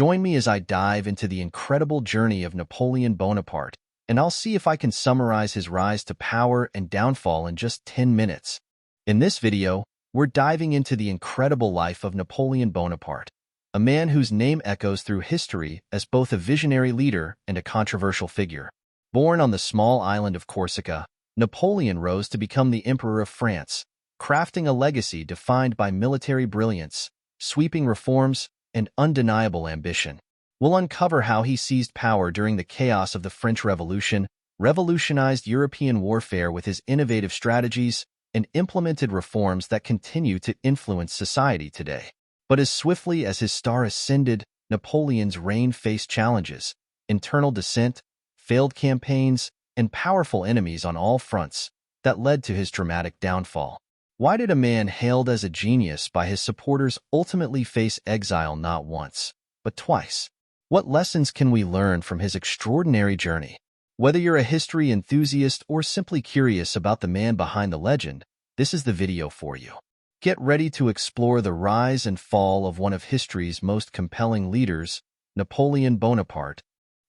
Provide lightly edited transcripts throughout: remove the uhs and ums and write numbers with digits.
Join me as I dive into the incredible journey of Napoleon Bonaparte, and I'll see if I can summarize his rise to power and downfall in just 10 minutes. In this video, we're diving into the incredible life of Napoleon Bonaparte, a man whose name echoes through history as both a visionary leader and a controversial figure. Born on the small island of Corsica, Napoleon rose to become the Emperor of France, crafting a legacy defined by military brilliance, sweeping reforms, and undeniable ambition. We'll uncover how he seized power during the chaos of the French Revolution, revolutionized European warfare with his innovative strategies, and implemented reforms that continue to influence society today. But as swiftly as his star ascended, Napoleon's reign faced challenges: internal dissent, failed campaigns, and powerful enemies on all fronts that led to his dramatic downfall. Why did a man hailed as a genius by his supporters ultimately face exile not once, but twice? What lessons can we learn from his extraordinary journey? Whether you're a history enthusiast or simply curious about the man behind the legend, this is the video for you. Get ready to explore the rise and fall of one of history's most compelling leaders, Napoleon Bonaparte.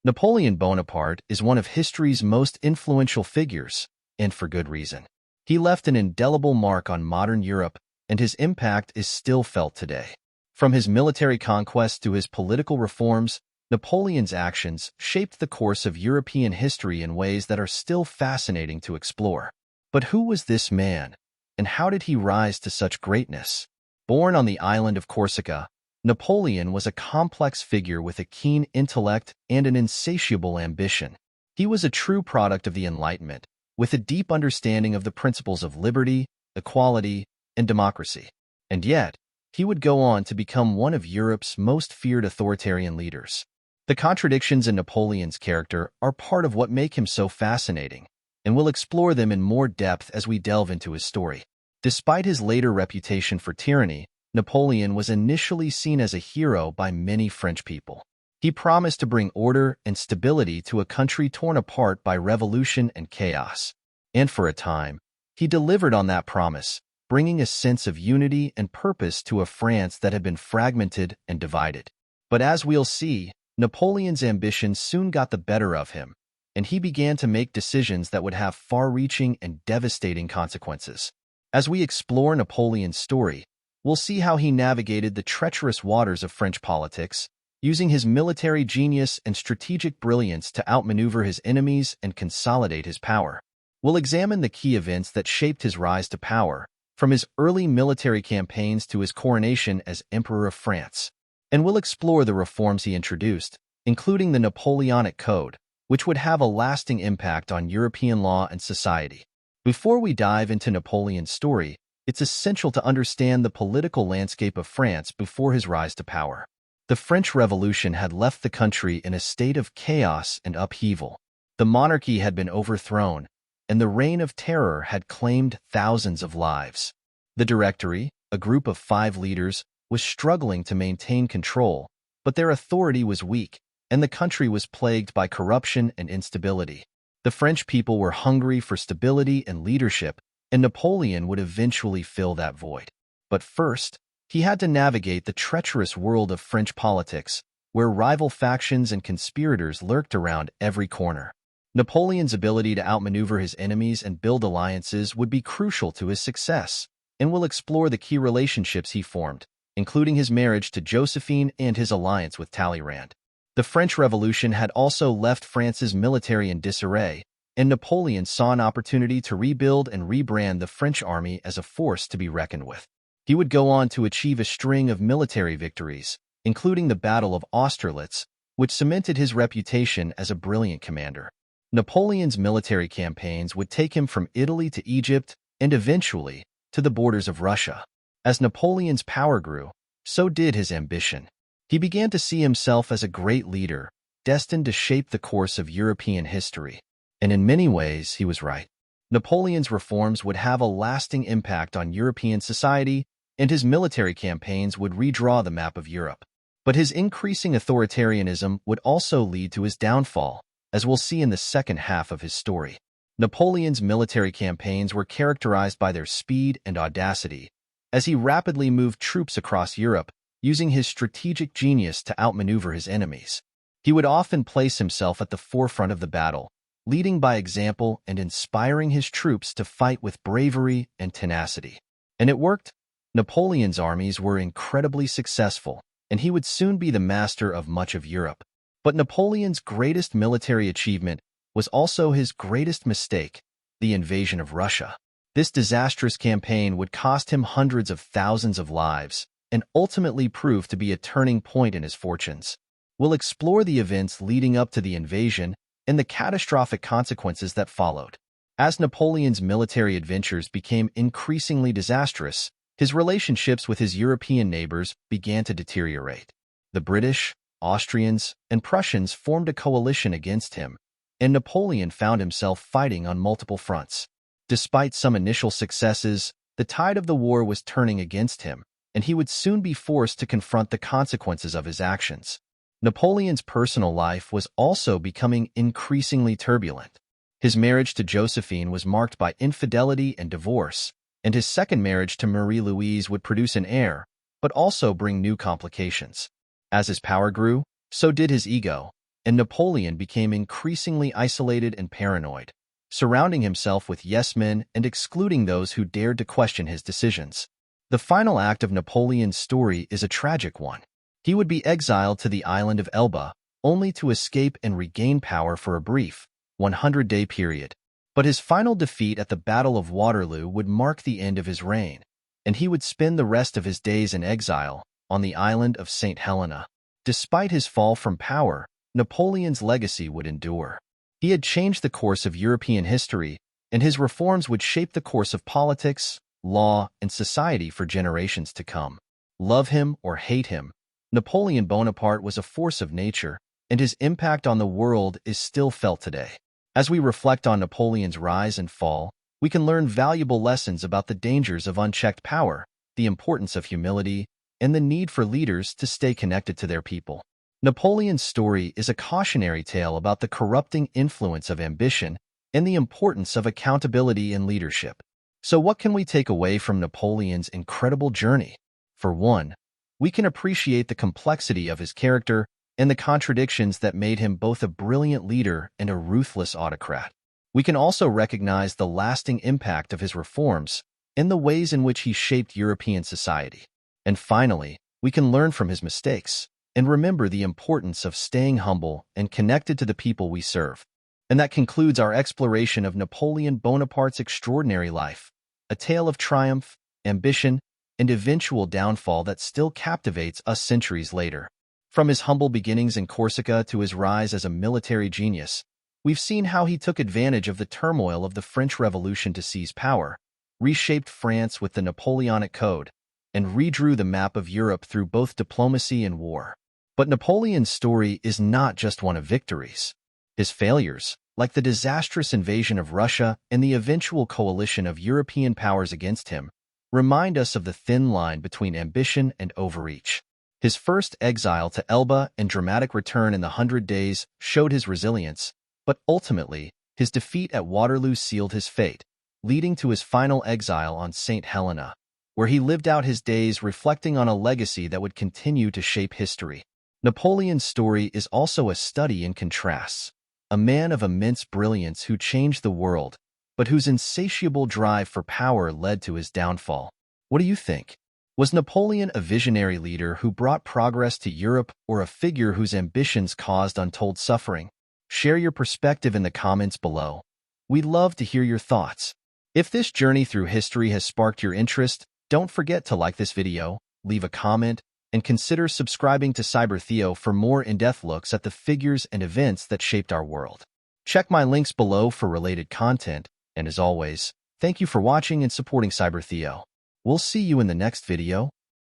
Napoleon Bonaparte is one of history's most influential figures, and for good reason. He left an indelible mark on modern Europe, and his impact is still felt today. From his military conquests to his political reforms, Napoleon's actions shaped the course of European history in ways that are still fascinating to explore. But who was this man, and how did he rise to such greatness? Born on the island of Corsica, Napoleon was a complex figure with a keen intellect and an insatiable ambition. He was a true product of the Enlightenment, with a deep understanding of the principles of liberty, equality, and democracy. And yet, he would go on to become one of Europe's most feared authoritarian leaders. The contradictions in Napoleon's character are part of what make him so fascinating, and we'll explore them in more depth as we delve into his story. Despite his later reputation for tyranny, Napoleon was initially seen as a hero by many French people. He promised to bring order and stability to a country torn apart by revolution and chaos. And for a time, he delivered on that promise, bringing a sense of unity and purpose to a France that had been fragmented and divided. But as we'll see, Napoleon's ambitions soon got the better of him, and he began to make decisions that would have far-reaching and devastating consequences. As we explore Napoleon's story, we'll see how he navigated the treacherous waters of French politics, using his military genius and strategic brilliance to outmaneuver his enemies and consolidate his power. We'll examine the key events that shaped his rise to power, from his early military campaigns to his coronation as Emperor of France. And we'll explore the reforms he introduced, including the Napoleonic Code, which would have a lasting impact on European law and society. Before we dive into Napoleon's story, it's essential to understand the political landscape of France before his rise to power. The French Revolution had left the country in a state of chaos and upheaval. The monarchy had been overthrown, and the reign of terror had claimed thousands of lives. The Directory, a group of 5 leaders, was struggling to maintain control, but their authority was weak, and the country was plagued by corruption and instability. The French people were hungry for stability and leadership, and Napoleon would eventually fill that void. But first, he had to navigate the treacherous world of French politics, where rival factions and conspirators lurked around every corner. Napoleon's ability to outmaneuver his enemies and build alliances would be crucial to his success, and we'll explore the key relationships he formed, including his marriage to Josephine and his alliance with Talleyrand. The French Revolution had also left France's military in disarray, and Napoleon saw an opportunity to rebuild and rebrand the French army as a force to be reckoned with. He would go on to achieve a string of military victories, including the Battle of Austerlitz, which cemented his reputation as a brilliant commander. Napoleon's military campaigns would take him from Italy to Egypt and eventually to the borders of Russia. As Napoleon's power grew, so did his ambition. He began to see himself as a great leader, destined to shape the course of European history. And in many ways, he was right. Napoleon's reforms would have a lasting impact on European society, and his military campaigns would redraw the map of Europe. But his increasing authoritarianism would also lead to his downfall, as we'll see in the second half of his story. Napoleon's military campaigns were characterized by their speed and audacity. As he rapidly moved troops across Europe, using his strategic genius to outmaneuver his enemies. He would often place himself at the forefront of the battle, leading by example and inspiring his troops to fight with bravery and tenacity. And it worked. Napoleon's armies were incredibly successful, and he would soon be the master of much of Europe. But Napoleon's greatest military achievement was also his greatest mistake, the invasion of Russia. This disastrous campaign would cost him hundreds of thousands of lives and ultimately prove to be a turning point in his fortunes. We'll explore the events leading up to the invasion and the catastrophic consequences that followed. As Napoleon's military adventures became increasingly disastrous, his relationships with his European neighbors began to deteriorate. The British, Austrians, and Prussians formed a coalition against him, and Napoleon found himself fighting on multiple fronts. Despite some initial successes, the tide of the war was turning against him, and he would soon be forced to confront the consequences of his actions. Napoleon's personal life was also becoming increasingly turbulent. His marriage to Josephine was marked by infidelity and divorce, and his second marriage to Marie-Louise would produce an heir, but also bring new complications. As his power grew, so did his ego, and Napoleon became increasingly isolated and paranoid, surrounding himself with yes-men and excluding those who dared to question his decisions. The final act of Napoleon's story is a tragic one. He would be exiled to the island of Elba, only to escape and regain power for a brief, 100-day period. But his final defeat at the Battle of Waterloo would mark the end of his reign, and he would spend the rest of his days in exile on the island of St. Helena. Despite his fall from power, Napoleon's legacy would endure. He had changed the course of European history, and his reforms would shape the course of politics, law, and society for generations to come. Love him or hate him, Napoleon Bonaparte was a force of nature, and his impact on the world is still felt today. As we reflect on Napoleon's rise and fall, we can learn valuable lessons about the dangers of unchecked power, the importance of humility, and the need for leaders to stay connected to their people. Napoleon's story is a cautionary tale about the corrupting influence of ambition and the importance of accountability in leadership. So what can we take away from Napoleon's incredible journey? For one, we can appreciate the complexity of his character and the contradictions that made him both a brilliant leader and a ruthless autocrat. We can also recognize the lasting impact of his reforms and the ways in which he shaped European society. And finally, we can learn from his mistakes and remember the importance of staying humble and connected to the people we serve. And that concludes our exploration of Napoleon Bonaparte's extraordinary life, a tale of triumph, ambition, and eventual downfall that still captivates us centuries later. From his humble beginnings in Corsica to his rise as a military genius, we've seen how he took advantage of the turmoil of the French Revolution to seize power, reshaped France with the Napoleonic Code, and redrew the map of Europe through both diplomacy and war. But Napoleon's story is not just one of victories. His failures, like the disastrous invasion of Russia and the eventual coalition of European powers against him, remind us of the thin line between ambition and overreach. His first exile to Elba and dramatic return in the 100 Days showed his resilience, but ultimately, his defeat at Waterloo sealed his fate, leading to his final exile on St. Helena, where he lived out his days reflecting on a legacy that would continue to shape history. Napoleon's story is also a study in contrasts, a man of immense brilliance who changed the world, but whose insatiable drive for power led to his downfall. What do you think? Was Napoleon a visionary leader who brought progress to Europe or a figure whose ambitions caused untold suffering? Share your perspective in the comments below. We'd love to hear your thoughts. If this journey through history has sparked your interest, don't forget to like this video, leave a comment, and consider subscribing to CyberTheo for more in-depth looks at the figures and events that shaped our world. Check my links below for related content, and as always, thank you for watching and supporting CyberTheo. We'll see you in the next video.